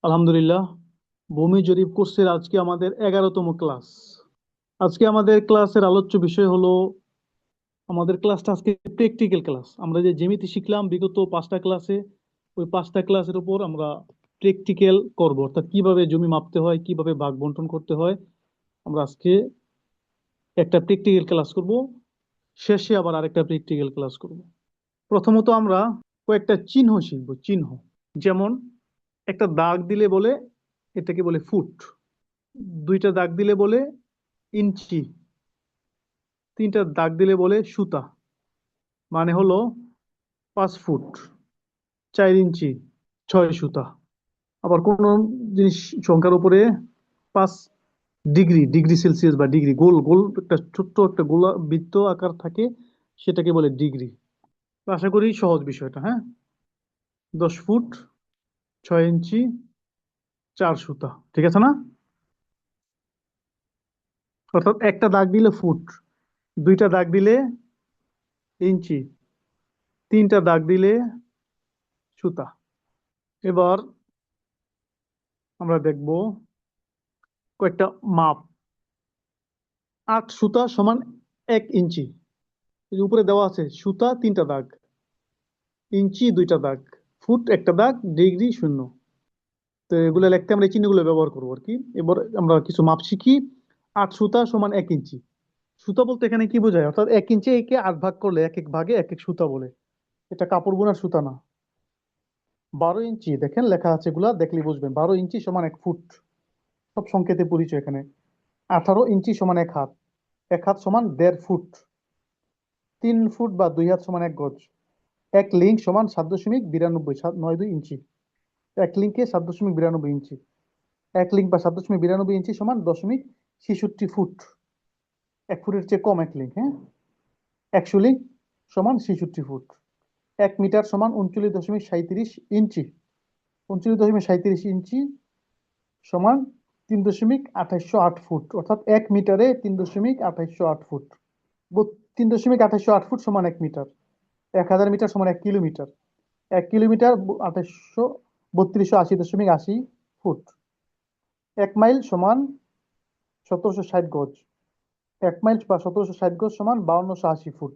আলহামদুলিল্লাহ। ভূমি জরিপ কোর্সের আজকে আমাদের 11তম ক্লাস। আজকে আমাদের ক্লাসের আলোচ্য বিষয় হলো, আমাদের ক্লাসটা আজকে প্র্যাকটিক্যাল ক্লাস। আমরা যে জ্যামিতি শিখলাম বিগত 5টা ক্লাসে, ওই 5টা ক্লাসের উপর আমরা প্র্যাকটিক্যাল করব, অর্থাৎ কিভাবে জমি মাপতে হয়, কিভাবে ভাগ বন্টন করতে হয়। আমরা আজকে একটা প্র্যাকটিক্যাল ক্লাস করব, শেষে আবার আরেকটা প্র্যাকটিক্যাল ক্লাস করব। প্রথমত আমরা কয়েকটা চিহ্ন শিখবো। চিহ্ন যেমন, একটা দাগ দিলে বলে এটাকে বলে ফুট, দুইটা দাগ দিলে বলে ইঞ্চি, তিনটা দাগ দিলে বলে সুতা, মানে হলো 5 ফুট, 4 ইঞ্চি, 6 সুতা। আবার কোন জিনিস সংখ্যার উপরে 5 ডিগ্রি, ডিগ্রি সেলসিয়াস বা ডিগ্রি, গোল গোল একটা ছোট্ট একটা গোলা বৃত্ত আকার থাকে, সেটাকে বলে ডিগ্রি। তো আশা করি সহজ বিষয়টা। হ্যাঁ, 10 ফুট, 6 ইঞ্চি, 4 সুতা, ঠিক আছে না? অর্থাৎ একটা দাগ দিলে ফুট, দুইটা দাগ দিলে ইঞ্চি, তিনটা দাগ দিলে সুতা। এবার আমরা দেখব কয়েকটা মাপ। 8 সুতা সমান 1 ইঞ্চি। এই যে উপরে দেওয়া আছে, সুতা 3টা দাগ, ইঞ্চি 2টা দাগ, ফুট একটা দাগ, ডিগ্রি 0। তো এগুলো লিখতে আমরা এই চিহ্নগুলো ব্যবহার করবো আর কি। এবার আমরা কিছু মাপ শিখি। 8 সুতা সমান 1 ইঞ্চি। সুতা বলতে এখানে কি বোঝায়? অর্থাৎ 1 ইঞ্চি একে 8 ভাগ করলে এক এক ভাগে এক এক সুতা বলে। এটা কাপড় বোনার সুতা না। 12 ইঞ্চি, দেখেন লেখা আছে, এগুলা দেখলে বুঝবেন। 12 ইঞ্চি সমান 1 ফুট। সব সংকেতে পরিচয় এখানে। 18 ইঞ্চি সমান 1 হাত। 1 হাত সমান 1.5 ফুট। 3 ফুট বা 2 হাত সমান 1 গজ। এক লিঙ্ক সমান 7.92, 792 ইঞ্চি। এক লিঙ্কে 7.92 ইঞ্চি। এক লিঙ্ক বা 7.92 ইঞ্চি সমান 0.66 ফুট। 1 ফুটের চেয়ে কম এক লিঙ্ক। হ্যাঁ, 100 লিঙ্ক সমান 66 ফুট। 1 মিটার সমান 39.37 ইঞ্চি। 39.37 ইঞ্চি সমান 3.2808 ফুট। অর্থাৎ 1 মিটারে 3.2808 ফুট। 3.2808 ফুট সমান 1 মিটার। 1000 মিটার সমান 1 কিলোমিটার। 1 kilometre 2832.80 foot. 1 মাইল সমান 1760 গজ। 1 মাইল বা 1760 গজ সমান 5280 ফুট।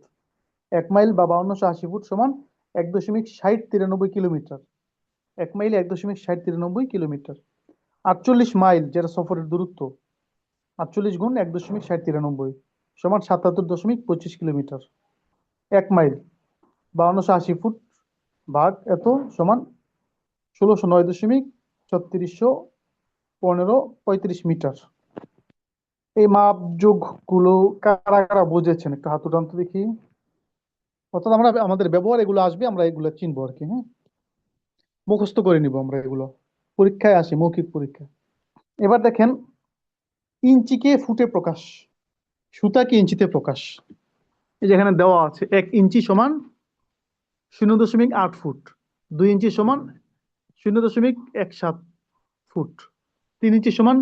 1 মাইল বা 5280 ফুট সমান 1.6093 কিলোমিটার। 1 mile 1.6093 kilometre. 48 মাইল, যেটা সফরের দূরত্ব, 48 গুণ 1.6093 সমান 77.25 কিলোমিটার। 1 মাইল 5280 ফুট ভাগ এত সমান 1609.3615 এই মাপ যোগ গুলো কারা কারা বুঝেছেন একটু হাত উঠান তো দেখি। অর্থাৎ আমরা আমাদের ব্যবহার এগুলো আসবে, আমরা এগুলো চিনবো আর কি। হ্যাঁ, মুখস্থ করে নিব আমরা এগুলো, পরীক্ষায় আসে, মৌখিক পরীক্ষা। এবার দেখেন, ইঞ্চিকে ফুটে প্রকাশ, সুতাকে ইঞ্চিতে প্রকাশ। এই যেখানে দেওয়া আছে 1 ইঞ্চি সমান 0.8 ফুট, 2 ইঞ্চি সমান 0.17 ফুট, 3 ইঞ্চি সমান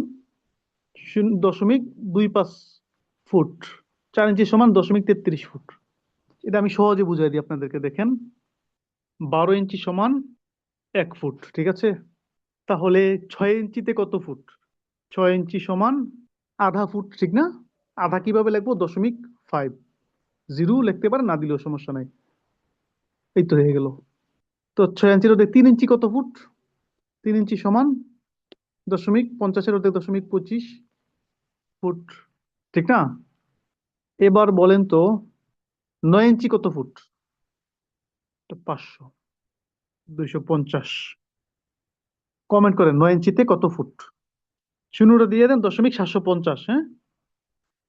0.25 ফুট, 4 ইঞ্চি সমান 0.33 ফুট। এটা আমি সহজে বুঝাই দিই আপনাদেরকে। দেখেন, 12 ইঞ্চি সমান 1 ফুট, ঠিক আছে? তাহলে 6 ইঞ্চিতে কত ফুট? 6 ইঞ্চি সমান আধা ফুট, ঠিক না? আধা কিভাবে লিখবো? 0.5। জিরো লিখতে পারে, না দিলেও সমস্যা নাই। এই তো হয়ে গেল। তো 6 ইঞ্চির অর্ধেক 3 ইঞ্চি কত ফুট? 3 ইঞ্চি সমান 0.50-এর অর্ধেক 0.25 ফুট, ঠিক না? এবার বলেন তো, 9 ইঞ্চি কত ফুট? 500, 250। কমেন্ট করেন 9 ইঞ্চিতে কত ফুট। শূন্যটা দিয়ে দেন 0.750। হ্যাঁ,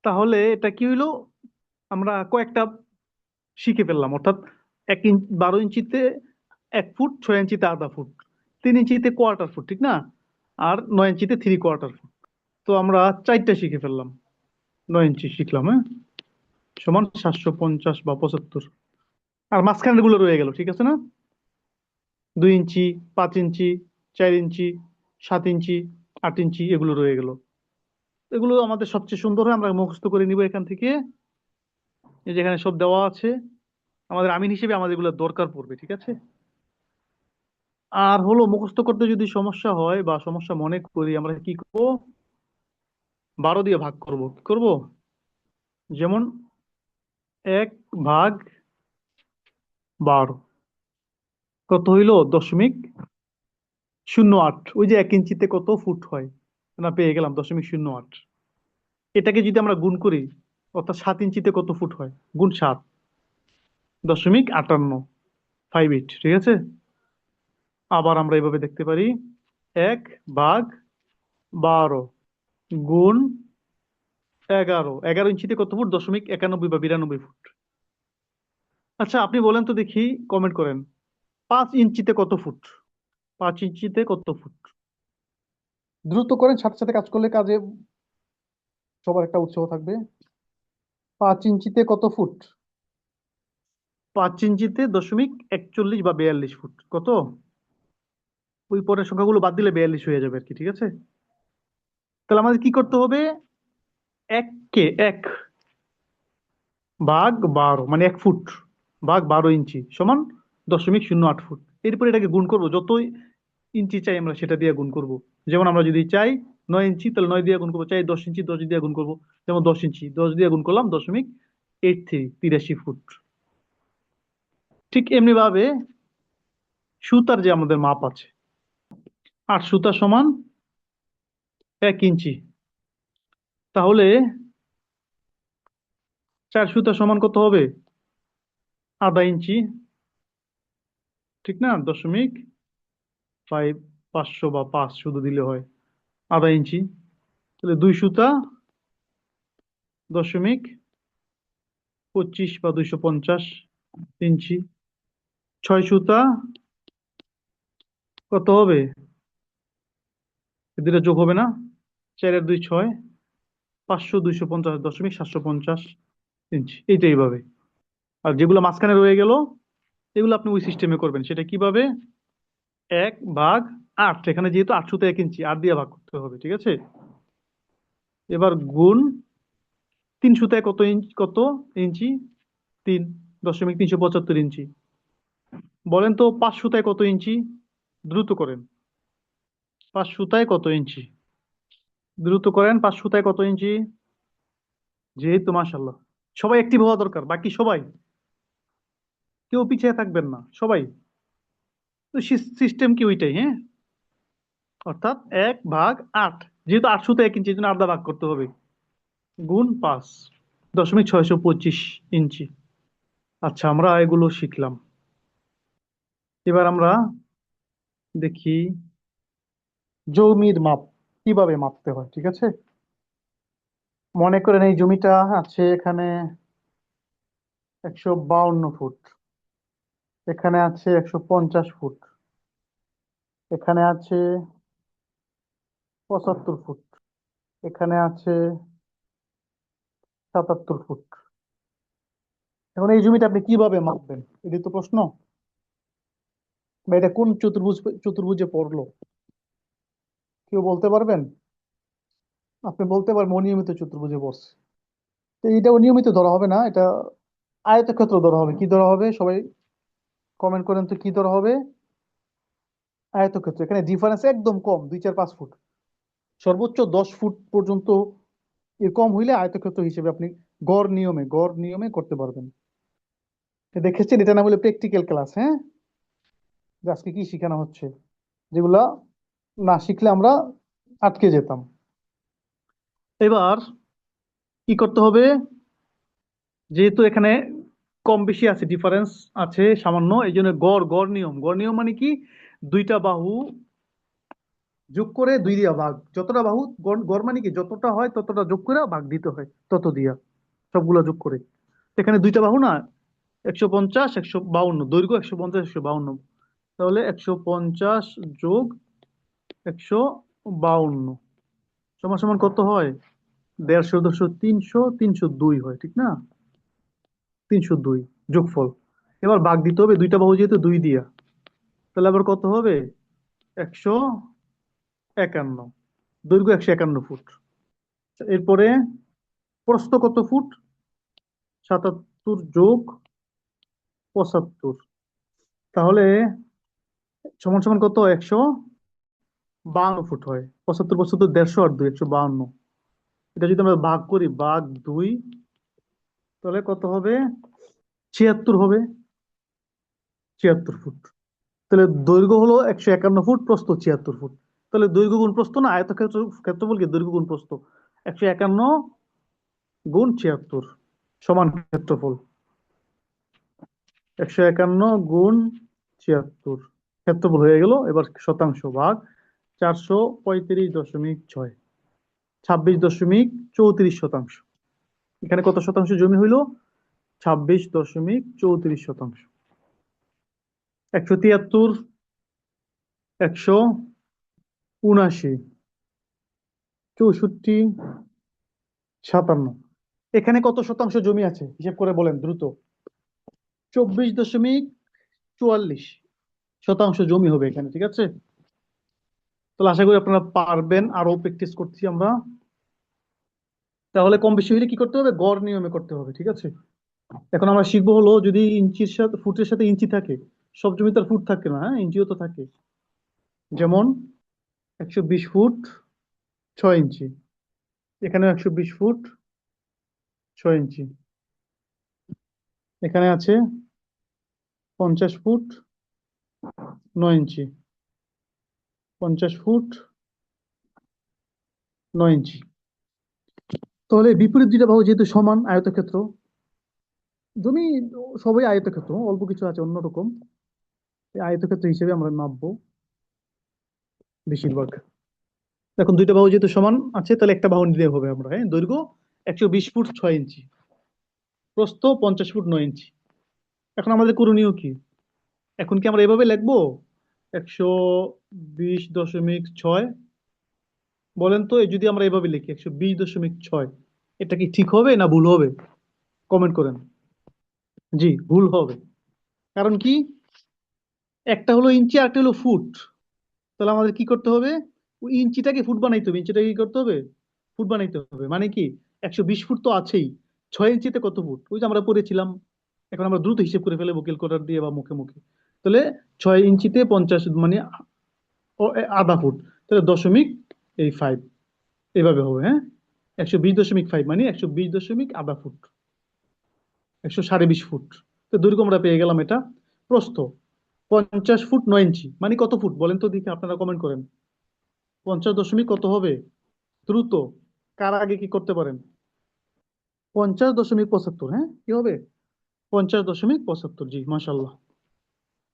তাহলে এটা কি হইলো? আমরা কয়েকটা শিখে ফেললাম। অর্থাৎ 1 ইঞ্চি, 12 ইঞ্চিতে 1 ফুট, 6 ইঞ্চিতে আধা ফুট, 3 ইঞ্চিতে কোয়ার্টার ফুট, ঠিক না? আর 9 ইঞ্চিতে 3/4 ফুট। তো আমরা 4টা শিখে ফেললাম। 9 ইঞ্চি শিখলাম, হ্যাঁ, সমান 750 বা 75। আর মাঝখানের গুলো রয়ে গেল, ঠিক আছে না? 2 ইঞ্চি, 5 ইঞ্চি, 4 ইঞ্চি, 7 ইঞ্চি, 8 ইঞ্চি, এগুলো রয়ে গেল। এগুলো আমাদের সবচেয়ে সুন্দর হয়, আমরা মুখস্থ করে নিব এখান থেকে। এই যেখানে সব দেওয়া আছে, আমাদের আমিন হিসেবে আমাদের এগুলো দরকার পড়বে, ঠিক আছে? আর হলো মুখস্থ করতে যদি সমস্যা হয় বা সমস্যা মনে করি, আমরা কি করবো? 12 দিয়ে ভাগ করব। কি করব? যেমন 1/12 কত হইলো? 0.08। ওই যে 1 ইঞ্চিতে কত ফুট হয়, না পেয়ে গেলাম 0.08। এটাকে যদি আমরা গুণ করি, অর্থাৎ 7 ইঞ্চিতে কত ফুট হয়, গুণ 7, 0.58, ঠিক আছে। আবার আমরা এইভাবে দেখতে পারি, 1/12 গুণ 11, 11 ইঞ্চিতে কত ফুট? 0.91 বা 92 ফুট। আচ্ছা আপনি বলেন তো দেখি, কমেন্ট করেন, 5 ইঞ্চিতে কত ফুট? 5 ইঞ্চিতে কত ফুট? দ্রুত করেন, সাথে সাথে কাজ করলে কাজে সবার একটা উৎসাহ থাকবে। 5 ইঞ্চিতে কত ফুট? 5 ইঞ্চিতে 0.41 বা 42 ফুট। কত? ওই পরের সংখ্যাগুলো বাদ দিলে 42 হয়ে যাবে আর কি, ঠিক আছে। তাহলে আমাদের কি করতে হবে? এককে 1/12 মানে 1 ফুট ভাগ 12 ইঞ্চি সমান 0.08 ফুট। এরপর এটাকে গুণ করব, যত ইঞ্চি চাই আমরা সেটা দিয়ে গুণ করব। যেমন আমরা যদি চাই 9 ইঞ্চি, তাহলে 9 দিয়ে গুণ করবো। চাই 10 ইঞ্চি, 10 দিয়ে গুণ করবো। যেমন 10 ইঞ্চি, 10 দিয়ে গুণ করলাম 0.83, 83 ফুট। ঠিক এমনি ভাবে সুতার যে আমাদের মাপ আছে, 8 সুতা সমান 1 ইঞ্চি, তাহলে 4 সুতা সমান কত হবে? আধা ইঞ্চি, ঠিক না? 500 বা 5 শুধু দিলে হয়, আধা ইঞ্চি। তাহলে 2 সুতা 0.25 বা 250 ইঞ্চি। 6 সুতা কত হবে? এ দুটো যোগ হবে না? 4 আর 2 6, 500, 250, 0.750 ইঞ্চি। এইটা এইভাবে। আর যেগুলো মাঝখানে রয়ে গেল, এগুলো আপনি ওই সিস্টেমে করবেন। সেটা কিভাবে? 1/8, এখানে যেহেতু 8 সুতা 1 ইঞ্চি, 8 দিয়ে ভাগ করতে হবে, ঠিক আছে। এবার গুণ 3 সুতায় কত ইঞ্চি? 3.375 ইঞ্চি। বলেন তো 5 সুতায় কত ইঞ্চি? দ্রুত করেন, 5 সুতায় কত ইঞ্চি? দ্রুত করেন, 5 সুতায় কত ইঞ্চি? যেহেতু মাশাল্লাহ সবাই অ্যাক্টিভ হওয়া দরকার, বাকি সবাই কেউ পিছিয়ে থাকবেন না, সবাই। তো সিস্টেম কি ওইটাই, হ্যাঁ। অর্থাৎ 1/8, যেহেতু 8 সুতা 1 ইঞ্চি, এই জন্য আধা ভাগ করতে হবে, গুণ 5, 0.625 ইঞ্চি। আচ্ছা আমরা এগুলো শিখলাম। এবার আমরা দেখি জমির মাপ কিভাবে মাপতে হয়, ঠিক আছে। মনে করেন এই জমিটা আছে এখানে 152 ফুট, এখানে আছে 150 ফুট, এখানে আছে 75 ফুট, এখানে আছে 77 ফুট। এখন এই জমিটা আপনি কিভাবে মাপবেন? এটাই তো প্রশ্ন। বা এটা কোন চতুর্ভুজে পড়লো, কেউ বলতে পারবেন? আপনি বলতে পারবেন অনিয়মিত চতুর্ভুজে পড়ছে। তো এটা অনিয়মিত ধরা হবে না, এটা আয়তক্ষেত্র ধরা হবে। কি ধরা হবে? সবাই কমেন্ট করেন তো, কি ধরা হবে? আয়তক্ষেত্র। এখানে ডিফারেন্স একদম কম, 2, 4, 5 ফুট, সর্বোচ্চ 10 ফুট পর্যন্ত। এর কম হইলে আয়তক্ষেত্র হিসেবে আপনি গড় নিয়মে করতে পারবেন। তো দেখেছেন, এটা না বলে প্র্যাকটিক্যাল ক্লাস, হ্যাঁ। যে আজকে কি শেখানো হচ্ছে, যেগুলা না শিখলে আমরা আটকে যেতাম। এবার কি করতে হবে? যেহেতু এখানে কম বেশি আছে, ডিফারেন্স আছে সামান্য, এই জন্য গড় নিয়ম মানে কি? দুইটা বাহু যোগ করে 2 দিয়া ভাগ, যতটা বাহু, গড় মানে কি যতটা হয় ততটা যোগ করে ভাগ দিতে হয়, তত দিয়া সবগুলা যোগ করে। এখানে দুইটা বাহু না, 150, 152, দৈর্ঘ্য 150, 152, তাহলে 150 যোগ 152 সমান সমান কত হয়? 150, 200, 300, 302 হয়, ঠিক না? 302 যোগফল। এবার ভাগ দিতে হবে, দুইটা বাহু যেহেতু 2 দিয়া, তাহলে আবার কত হবে? 151, দৈর্ঘ্য 151 ফুট। এরপরে প্রস্থ কত ফুট? 77 যোগ 75, তাহলে সমান সমান কত? 152 ফুট হয়। 75 75 150 আর 2 152। এটা যদি আমরা ভাগ করি, ভাগ 2, তাহলে কত হবে? 76 হবে। 76 ফুট। তাহলে দৈর্ঘ্য হলো 151 ফুট, প্রস্থ 76 ফুট। তাহলে দৈর্ঘ্য গুণ প্রস্থ না, আয়তক্ষেত্র ক্ষেত্রফল কি দৈর্ঘ্য গুণ প্রস্থ। 151 গুণ 76 সমান ক্ষেত্রফল। 151 গুণ 76 ক্ষেত্রফল হয়ে গেল। এবার শতাংশ ভাগ 435.6, 26.34 শতাংশ। এখানে কত শতাংশ জমি হইল? 26.34 শতাংশ। 173, 179, 64, 57। এখানে কত শতাংশ জমি আছে হিসেব করে বলেন দ্রুত। 24.44 শতাংশ জমি হবে এখানে, ঠিক আছে? তাহলে আশা করি আপনারা পারবেন, আরো প্র্যাকটিস করছি আমরা। তাহলে কম বেশি হলে কি করতে হবে? গড় নিয়মে করতে হবে, ঠিক আছে? এখন আমরা শিখবো হলো, যদি ইঞ্চির সাথে ফুটের সাথে ইঞ্চি থাকে, সব জমি তার ফুট থাকে না, হ্যাঁ, ইঞ্চিও তো থাকে। যেমন 120 ফুট 6 ইঞ্চি, এখানে 120 ফুট 6 ইঞ্চি, এখানে আছে 50 ফুট 9 ইঞ্চি, 50 ফুট 9 ইঞ্চি। তাহলে বিপরীত দুইটা বাহু যেহেতু সমান আয়তক্ষেত্র, জমি সবই আয়তক্ষেত্র, অল্প কিছু আছে অন্যরকম, এই আয়তক্ষেত্র হিসেবে আমরা মাপবো বেশিরভাগ। এখন দুইটা বাহু যেহেতু সমান আছে, তাহলে একটা বাহু নিতে হবে আমরা, হ্যাঁ। দৈর্ঘ্য 120 ফুট 6 ইঞ্চি, প্রস্থ 50 ফুট 9 ইঞ্চি। এখন আমাদের করণীয় কি? এখন কি আমরা এভাবে লিখবো 120.6? বলেন তো, এই যদি আমরা এভাবে লিখি 120.6, এটা কি ঠিক হবে না ভুল হবে? কমেন্ট করেন। জি, ভুল হবে। কারণ কি? একটা হলো ইঞ্চি আর একটা হলো ফুট। তাহলে আমাদের কি করতে হবে? ওই ইঞ্চিটাকে ফুট বানাইতে হবে। ইঞ্চিটাকে কি করতে হবে? ফুট বানাইতে হবে। মানে কি? 120 ফুট তো আছেই, 6 ইঞ্চিতে কত ফুট ওই যে আমরা পড়েছিলাম। এখন আমরা দ্রুত হিসেব করে ফেলবো ক্যালকুলেটর দিয়ে বা মুখে মুখে। তাহলে 6 ইঞ্চিতে 50 মানে আধা ফুট। তাহলে 0.5 এইভাবে হবে, হ্যাঁ। 120.5 মানে 120.আধা ফুট, 120.5 ফুট। তো দৈর্ঘ্য আমরা পেয়ে গেলাম এটা। প্রস্থ 50 ফুট 9 ইঞ্চি মানে কত ফুট বলেন তো দেখি, আপনারা কমেন্ট করেন। 50 দশমিক কত হবে? দ্রুত, কার আগে কি করতে পারেন? 50.75, হ্যাঁ, কি হবে? 50.75, জি, মাশাল্লাহ।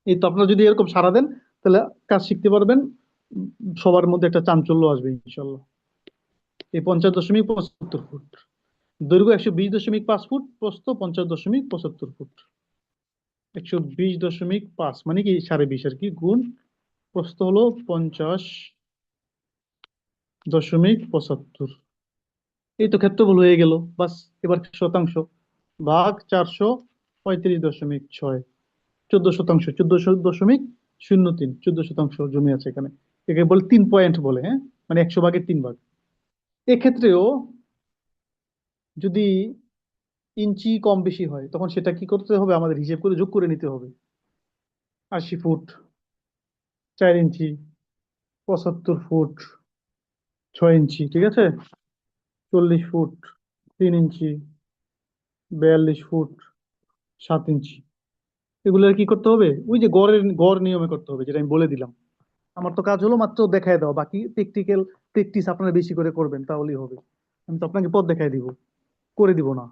এই তো, আপনারা যদি এরকম সাড়া দেন, তাহলে কাজ শিখতে পারবেন। উম, সবার মধ্যে একটা চাঞ্চল্য আসবে ইনশাল্লাহ। এই 50.75 ফুট। দৈর্ঘ্য 120.5 ফুট, প্রস্থ 50.75 ফুট। 120.5 মানে কি 20.5 আর কি, গুণ প্রস্থ হলো 50.75। এই তো ক্ষেত্রফল হয়ে গেল, বাস। এবার শতাংশ ভাগ 435.6, 14 শতাংশ, 14.03, 14 শতাংশ জমি আছে এখানে। একে বলে 3 পয়েন্ট বলে, হ্যাঁ, মানে 100 ভাগের 3 ভাগ। এক্ষেত্রেও যদি ইঞ্চি কম বেশি হয়, তখন সেটা কি করতে হবে? আমাদের হিসেব করে যোগ করে নিতে হবে। 80 ফুট 4 ইঞ্চি, 75 ফুট 6 ইঞ্চি, ঠিক আছে, 40 ফুট 3 ইঞ্চি, 42 ফুট 7 ইঞ্চি। এগুলো কি করতে হবে? ওই যে গড় নিয়মে করতে হবে, যেটা আমি বলে দিলাম। আমার তো কাজ হলো মাত্র দেখায় দাও, বাকি প্র্যাকটিক্যাল প্র্যাকটিস আপনারা বেশি করে করবেন, তাহলেই হবে। আমি তো আপনাকে পথ দেখায় দিব, করে দিব না।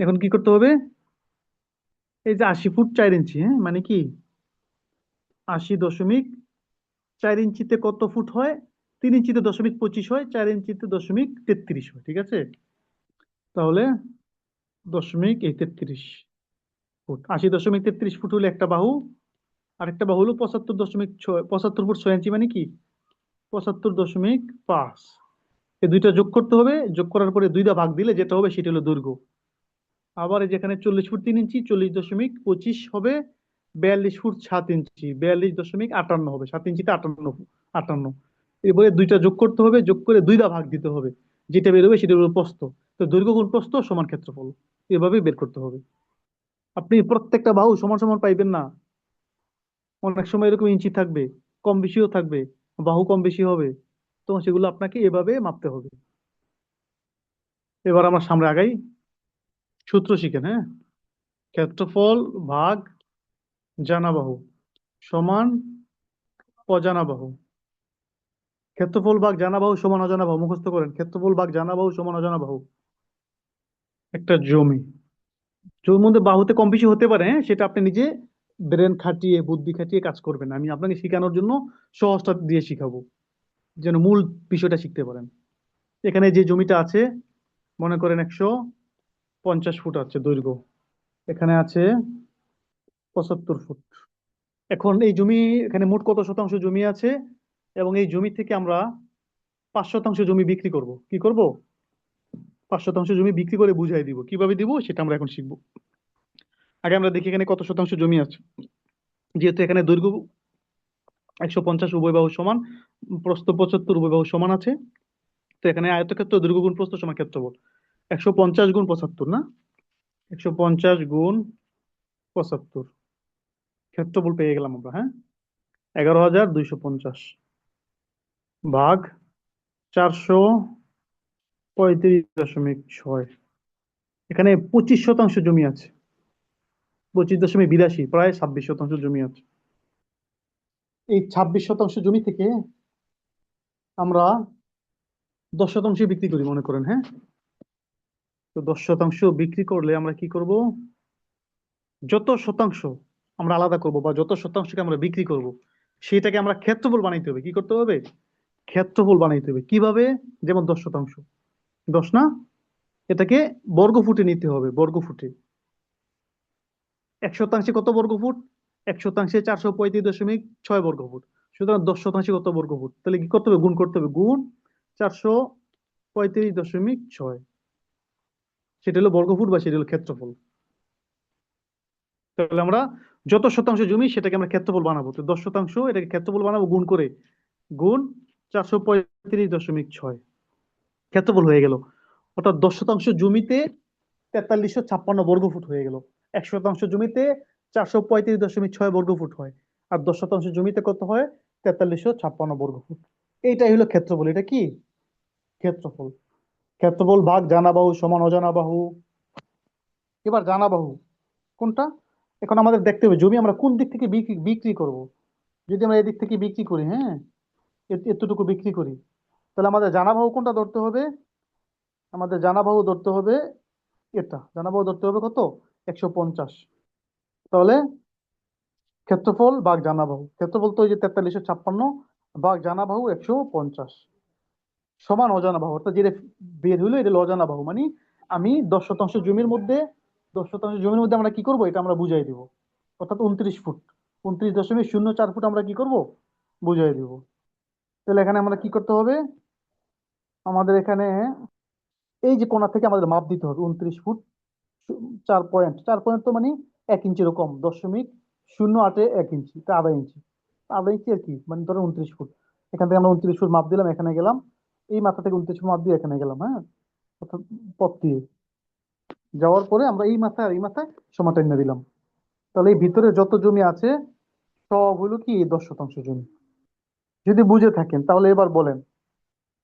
এখন কি করতে হবে? এই যে 80 ফুট 4 ইঞ্চি, হ্যাঁ, মানে কি 80.4 ইঞ্চিতে কত ফুট হয়? 3 ইঞ্চিতে 0.25 হয়, 4 ইঞ্চিতে 0.33 হয়, ঠিক আছে। তাহলে 0.33 ফুট, 80.33 ফুট হলো একটা বাহু। আরেকটা বাহু হলো 75.6 মানে কি 75.5। এই দুইটা যোগ করতে হবে, যোগ করার পরে দুইটা ভাগ দিলে যেটা হবে সেটা হলো দৈর্ঘ্য। আবার এই যেখানে 40 ফুট 3 ইঞ্চি, 40.25 হবে। 42 ফুট 7 ইঞ্চি, 42.58 হবে। 7 ইঞ্চিতে 58। এবারে দুইটা যোগ করতে হবে, যোগ করে দুইটা ভাগ দিতে হবে, যেটা বেরোবে সেটা হলো প্রস্থ। তো দৈর্ঘ্য গুণ প্রস্থ সমান ক্ষেত্রফল, এভাবে বের করতে হবে। আপনি প্রত্যেকটা বাহু সমান সমান পাইবেন না। অনেক সময় এরকম ইঞ্চি থাকবে, কম বেশিও থাকবে, বাহু কম বেশি হবে, তো সেগুলো আপনাকে এভাবে মাপতে হবে। এবার আমরা সামনে আগাই, সূত্র শিখেন, হ্যাঁ। ক্ষেত্রফল ভাগ জানা বাহু সমান অজানা বাহু। ক্ষেত্রফল ভাগ জানা বাহু সমান অজানা বাহু, মুখস্থ করেন, ক্ষেত্রফল ভাগ জানা বাহু সমান অজানা বাহু। একটা জমি, জমির মধ্যে বাহুতে কম বেশি হতে পারে, হ্যাঁ, সেটা আপনি নিজে ব্রেন খাটিয়ে বুদ্ধি খাটিয়ে কাজ করবেন, আমি আপনাকে শেখানোর জন্য সহজটা দিয়ে শিখাবো, যেন মূল বিষয়টা শিখতে পারেন। এখানে যে জমিটা আছে, মনে করেন 150 ফুট আছে দৈর্ঘ্য, এখানে আছে 75 ফুট। এখন এই জমি, এখানে মোট কত শতাংশ জমি আছে, এবং এই জমি থেকে আমরা 5 শতাংশ জমি বিক্রি করব, কি করব, 5 শতাংশ জমি বিক্রি করে বুঝাই দিব, কিভাবে দিব সেটা আমরা এখন শিখবো। আগে আমরা দেখি এখানে কত শতাংশ জমি আছে। যেহেতু এখানে দৈর্ঘ্য 150, উভয় বাহু সমান, প্রস্থ 75, উভয় বাহু সমান আছে, তো এখানে আয়তক্ষেত্র দৈর্ঘ্য গুণ প্রস্থ সমান ক্ষেত্রফল। 150 গুণ 75 না, 150 গুণ 75 ক্ষেত্রফল পেয়ে গেলাম আমরা, হ্যাঁ। 11,250 ভাগ 435.6। এখানে 25 শতাংশ জমি আছে, 25.82, প্রায় 26 শতাংশ জমি আছে। এই 26 শতাংশ জমি থেকে আমরা 10 শতাংশ বিক্রি করি মনে করেন, হ্যাঁ। তো 10 শতাংশ বিক্রি করলে আমরা কি করব, যত শতাংশ আমরা আলাদা করব বা যত শতাংশকে আমরা বিক্রি করব, সেটাকে আমরা ক্ষেত্রফল বানাইতে হবে। কি করতে হবে, ক্ষেত্রফল বানাইতে হবে। কিভাবে, যেমন 10 শতাংশ, 10 না, এটাকে বর্গফুটে নিতে হবে, বর্গফুটে। 1 শতাংশে কত বর্গফুট, 1 শতাংশে 435.6 বর্গফুট। সুতরাং 10 শতাংশে কত বর্গফুট, তাহলে কি করতে হবে, গুণ করতে হবে, গুণ 435.6, সেটা হলো বর্গফুট বা সেটা হলো ক্ষেত্রফল। তাহলে আমরা যত শতাংশ জমি সেটাকে আমরা ক্ষেত্রফল বানাবো, তো 10 শতাংশ এটাকে ক্ষেত্রফল বানাবো গুণ করে, গুণ 435.6 ক্ষেত্রফল হয়ে গেল। অর্থাৎ 10 শতাংশ জমিতে 4356 বর্গফুট হয়ে গেল। 1 শতাংশ জমিতে 435.6 বর্গফুট হয়, আর 10 শতাংশ জমিতে কত হয়, 4356 বর্গফুট। এইটাই হলো ক্ষেত্রফল। এটা কি, ক্ষেত্রফল। ক্ষেত্রফল ভাগ জানা বাহু সমান অজানা বাহু। এবার জানা বাহু কোনটা, এখন আমাদের দেখতে হবে জমি আমরা কোন দিক থেকে বিক্রি বিক্রি করব। যদি আমরা এদিক থেকে বিক্রি করি, হ্যাঁ, এতটুকু বিক্রি করি, তাহলে আমাদের জানা বাহু কোনটা ধরতে হবে, আমাদের জানা বাহু ধরতে হবে, এটা জানা বাহু ধরতে হবে কত, 150। তাহলে ক্ষেত্রফল ভাগ জানা বাহু, ক্ষেত্রফল তো ওই যে 4356 ভাগ জানা বাহু 150 সমান অজানা বাহু, অর্থাৎ যেটা বের হইলো এটা হলো অজানা বাহু। মানে আমি 10 শতাংশ জমির মধ্যে, 10 শতাংশ জমির মধ্যে আমরা কি করব, এটা আমরা বুঝাই দিব। অর্থাৎ 29 ফুট, 29.04 ফুট আমরা কি করব, বুঝাই দিব। তাহলে এখানে আমরা কি করতে হবে, আমাদের এখানে এই যে কোণা থেকে আমাদের মাপ দিতে হবে 29 ফুট, 4 পয়েন্ট, 4 পয়েন্ট তো মানে 1 ইঞ্চির কম, 0.08 1 ইঞ্চি, তা আধা ইঞ্চি, আধা ইঞ্চি আর কি, মানে ধরো 29 ফুট। এখান থেকে আমরা 29 ফুট মাপ দিলাম, এখানে গেলাম, এই মাথা থেকে 29 ফুট মাপ দিয়ে এখানে গেলাম, হ্যাঁ, অর্থাৎ পথ দিয়ে যাওয়ার পরে আমরা এই মাথায় আর এই মাথায় সমান টেনে দিলাম। তাহলে এই ভিতরে যত জমি আছে সব হলো কি, এই 10 শতাংশ জমি। যদি বুঝে থাকেন তাহলে এবার বলেন,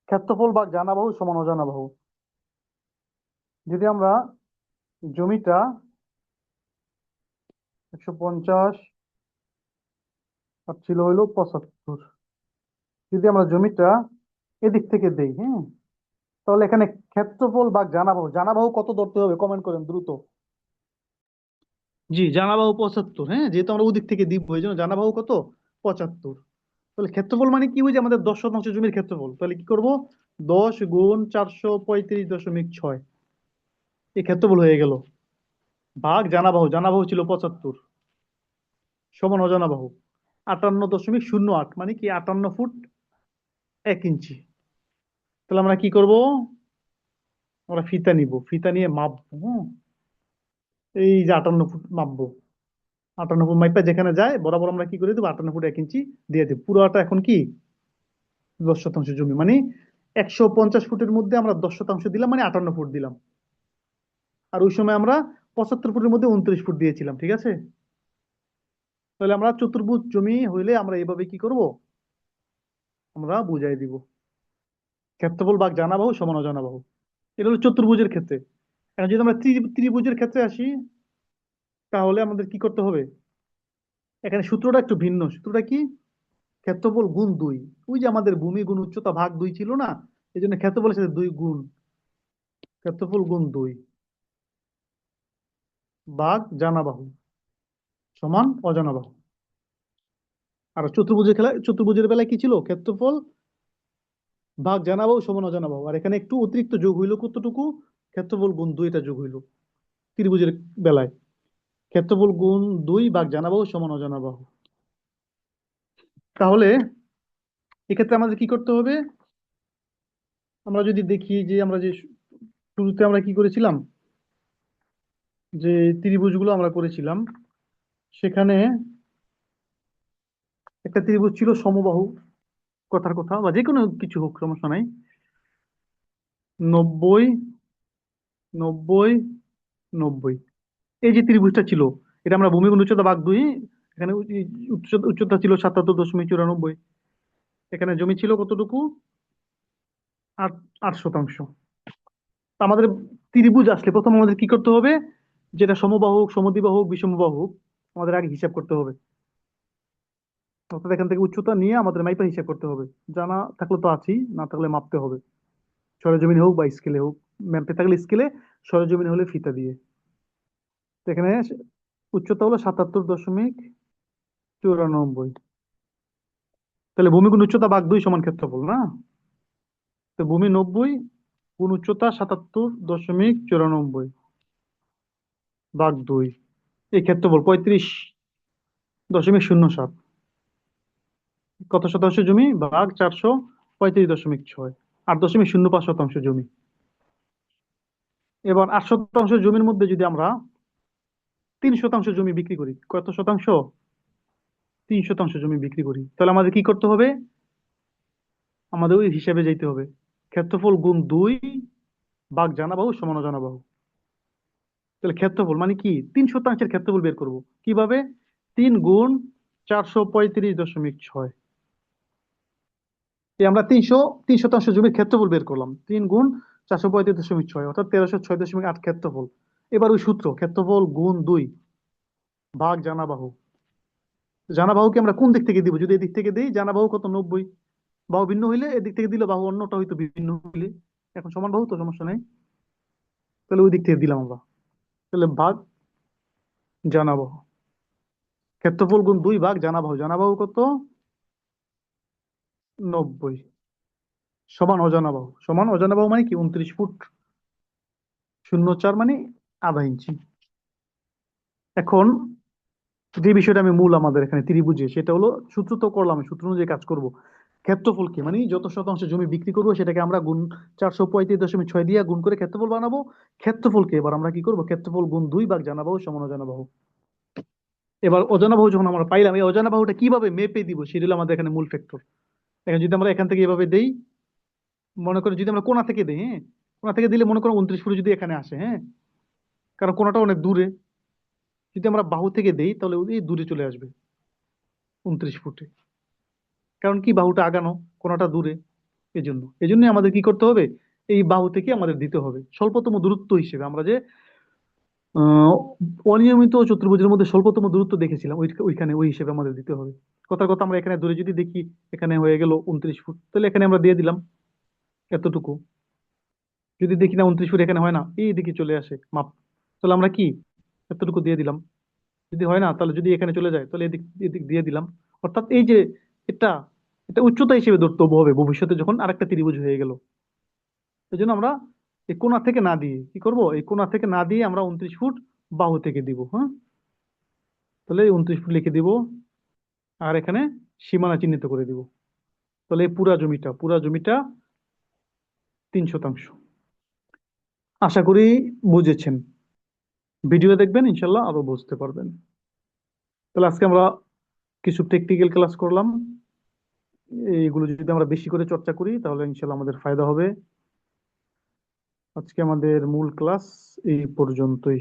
ক্ষেত্রফল বা জানা বাহু সমান অজানা বাহু। যদি আমরা জমিটা 150 আর ছিল হইলো 75, যদি আমরা জমিটা এদিক থেকে দেই, হ্যাঁ, তাহলে এখানে ক্ষেত্রফল বা জানাবাহু, জানাবাহু কত ধরতে হবে, কমেন্ট করেন দ্রুত। জি, জানাবাহু 75, হ্যাঁ, যেহেতু আমরা ওদিক থেকে দিব এই জন্য জানাবাহু কত, 75। তাহলে ক্ষেত্রফল মানে কি, বুঝি আমাদের 10 শতাংশ জমির ক্ষেত্রফল, তাহলে কি করব, 10 গুণ 435.6, এই ক্ষেত্রফল হয়ে গেল, ভাগ জানাবাহু, জানাবাহু ছিল 75 সমান অজানা বাহু 58.08, মানে কি 58 ফুট 1 ইঞ্চি। তাহলে আমরা কি করব, আমরা ফিতা নিব, ফিতা নিয়ে মাপবো, হ্যাঁ, এই যে 58 ফুট মাপবো, 58 ফুট মাইপা যেখানে যায় বরাবর আমরা কি করে দেবো, 58 ফুট 1 ইঞ্চি দিয়ে দেবো। পুরোটা এখন কি 10 শতাংশ জমি, মানে 150 ফুটের মধ্যে আমরা 10 শতাংশ দিলাম, মানে 58 ফুট দিলাম। আর ওই সময় আমরা 75 ফুটের মধ্যে 29 ফুট দিয়েছিলাম, ঠিক আছে। তাহলে আমরা চতুর্ভুজ জমি হইলে আমরা এইভাবে কি করব, আমরা বুঝাই দিব ক্ষেত্রফল ভাগ জানা বাহু সমান অজানা বাহু। এটা হলো চতুর্ভুজের ক্ষেত্রে। এখন যদি আমরা ত্রিভুজের ক্ষেত্রে আসি, তাহলে আমাদের কি করতে হবে, এখানে সূত্রটা একটু ভিন্ন। সূত্রটা কি? ক্ষেত্রফল গুণ 2। ওই যে আমাদের ভূমি গুণ উচ্চতা ভাগ 2 ছিল না, এই জন্য ক্ষেত্রফলের সাথে 2 গুণ, ক্ষেত্রফল গুণ 2 ভাগ জানা বাহু সমান অজানা বাহু। আর চতুর্ভুজের বেলায় কি ছিল, ক্ষেত্রফল ভাগ জানা বাহু সমান অজানা বাহু। আর এখানে একটু অতিরিক্ত যোগ হইলো, কতটুকু, ক্ষেত্রফল গুণ 2 এটা যোগ হইলো ত্রিভুজের বেলায়। ক্ষেত্রফল গুণ 2 ভাগ জানা বাহু সমান অজানা বাহু। তাহলে এক্ষেত্রে আমাদের কি করতে হবে, আমরা যদি দেখি যে আমরা যে শুরুতে আমরা কি করেছিলাম, যে ত্রিভুজগুলো আমরা করেছিলাম, সেখানে একটা ত্রিভুজ ছিল সমবাহু, কথার কথা বা যে কোনো কিছু হোক সমস্যা নাই, 90 90 90। এই যে ত্রিভুজটা ছিল, এটা আমরা ভূমি গুণ উচ্চতা ভাগ 2, এখানে উচ্চতা ছিল 77.94। এখানে জমি ছিল কতটুকু, 8 শতাংশ। তা আমাদের ত্রিভুজ আসলে প্রথম আমাদের কি করতে হবে, যেটা সমবাহু হোক, সমদ্বিবাহু হোক, বিষমবাহু হোক, আমাদের আগে হিসাব করতে হবে। অর্থাৎ এখান থেকে উচ্চতা নিয়ে আমাদের মাইপা হিসাব করতে হবে। জানা থাকলে তো আছেই, না থাকলে মাপতে হবে, সরেজমিনে হোক বা স্কেলে হোক। ম্যাপে থাকলে স্কেলে, সরেজমিনে হলে ফিতা দিয়ে। তো এখানে উচ্চতা হলো 77.94। তাহলে ভূমি গুণ উচ্চতা ভাগ 2 সমান ক্ষেত্রফল না। তো ভূমি 90 গুণ উচ্চতা 77.94 ভাগ 2, এই ক্ষেত্রফল 35.07। কত শতাংশ জমি, ভাগ 435.6, 8.05 শতাংশ জমি। এবার 8 শতাংশ জমির মধ্যে যদি আমরা 3 শতাংশ জমি বিক্রি করি, কত শতাংশ, 3 শতাংশ জমি বিক্রি করি, তাহলে আমাদের কি করতে হবে, আমাদের ওই হিসাবে যাইতে হবে। ক্ষেত্রফল গুণ 2 ভাগ জানা বাহু সমান অজানা বাহু। তাহলে ক্ষেত্রফল মানে কি, 3 শতাংশের ক্ষেত্রফল বের করব কিভাবে, 3 গুণ 435.6। এই আমরা 3 শতাংশ জমির ক্ষেত্রফল বের করলাম, 3 গুণ 435.6, অর্থাৎ 1306.8 ক্ষেত্রফল। এবার ওই সূত্র, ক্ষেত্রফল গুণ 2 ভাগ জানা বাহু। জানা বাহুকে আমরা কোন দিক থেকে দিব, যদি এদিক থেকে দিই, জানা বাহু কত, 90। বাহু ভিন্ন হইলে এদিক থেকে দিলে, বাহু অন্যটা হয়তো ভিন্ন হইলে, এখন সমান বাহু তো সমস্যা নেই, তাহলে ওই দিক থেকে দিলাম আমরা। তাহলে ভাগ জানা বাহু, ক্ষেত্রফল গুণ 2 ভাগ জানা বাহু। জানা বাহু কত, 90 সমান অজানা বাহু। সমান অজানা বাহু মানে কি, 29 ফুট 04 মানে আধা ইঞ্চি। এখন যে বিষয়টা আমি মূল আমাদের এখানে ত্রিভুজে, সেটা হলো সূত্র তো করলাম, সূত্র অনুযায়ী কাজ করব। ক্ষেত্রফলকে মানে যত শতাংশ জমি বিক্রি করবো সেটাকে আমরা গুণ 435.6 দিয়ে গুণ করে ক্ষেত্রফল বানাবো। ক্ষেত্রফলকে এবার আমরা কি করবো, ক্ষেত্রফল গুণ 2 ভাগ জানা বাহু সমান অজানা বাহু। এবার অজানা বাহু যখন আমরা পাইলাম, এই অজানা বাহুটা কিভাবে মেপে দিব, সেটা হলো আমাদের এখানে মূল ফ্যাক্টর। এখন যদি আমরা এখান থেকে এভাবে দেই, মনে করি যদি আমরা কোণা থেকে দিই, হ্যাঁ, কোণা থেকে দিলে মনে করো 29 ফুট যদি এখানে আসে, হ্যাঁ, কারণ কোণাটা অনেক দূরে। যদি আমরা বাহু থেকে দেই, তাহলে ওই দূরে চলে আসবে 29 ফুটে। কারণ কি, বাহুটা আগানো, কোণাটা দূরে। এই জন্য আমাদের কি করতে হবে, এই বাহু থেকে আমাদের দিতে হবে স্বল্পতম দূরত্ব হিসেবে। আমরা যে আহ, অনিয়মিত চতুর্ভুজের মধ্যে স্বল্পতম দূরত্ব দেখেছিলাম, ওইখানে ওই হিসেবে আমাদের দিতে হবে। কথার কথা, আমরা এখানে ধরে যদি দেখি, এখানে হয়ে গেল 29 ফুট, তাহলে এখানে আমরা দিয়ে দিলাম এতটুকু। যদি দেখি না 29 ফুট এখানে হয় না, এই দিকে চলে আসে মাপ, তাহলে আমরা কি এতটুকু দিয়ে দিলাম। যদি হয় না, তাহলে যদি এখানে চলে যায়, তাহলে এদিক এদিক দিয়ে দিলাম। অর্থাৎ এই যে এটা, এটা উচ্চতা হিসেবে ধরতে হবে ভবিষ্যতে যখন আরেকটা ত্রিভুজ হয়ে গেল। এই জন্য আমরা এই কোণা থেকে না দিয়ে কি করব, এই কোণা থেকে না দিয়ে আমরা 29 ফুট বাহু থেকে দিব। হ্যাঁ, তাহলে 29 ফুট লিখে দিব, আর এখানে সীমানা চিহ্নিত করে দিব। তাহলে এই পুরা জমিটা 3 শতাংশ। আশা করি বুঝেছেন। ভিডিও দেখবেন, ইনশাল্লাহ আরো বুঝতে পারবেন। তাহলে আজকে আমরা কিছু প্র্যাকটিক্যাল ক্লাস করলাম। এইগুলো যদি আমরা বেশি করে চর্চা করি, তাহলে ইনশাল্লাহ আমাদের ফায়দা হবে। আজকে আমাদের মূল ক্লাস এই পর্যন্তই।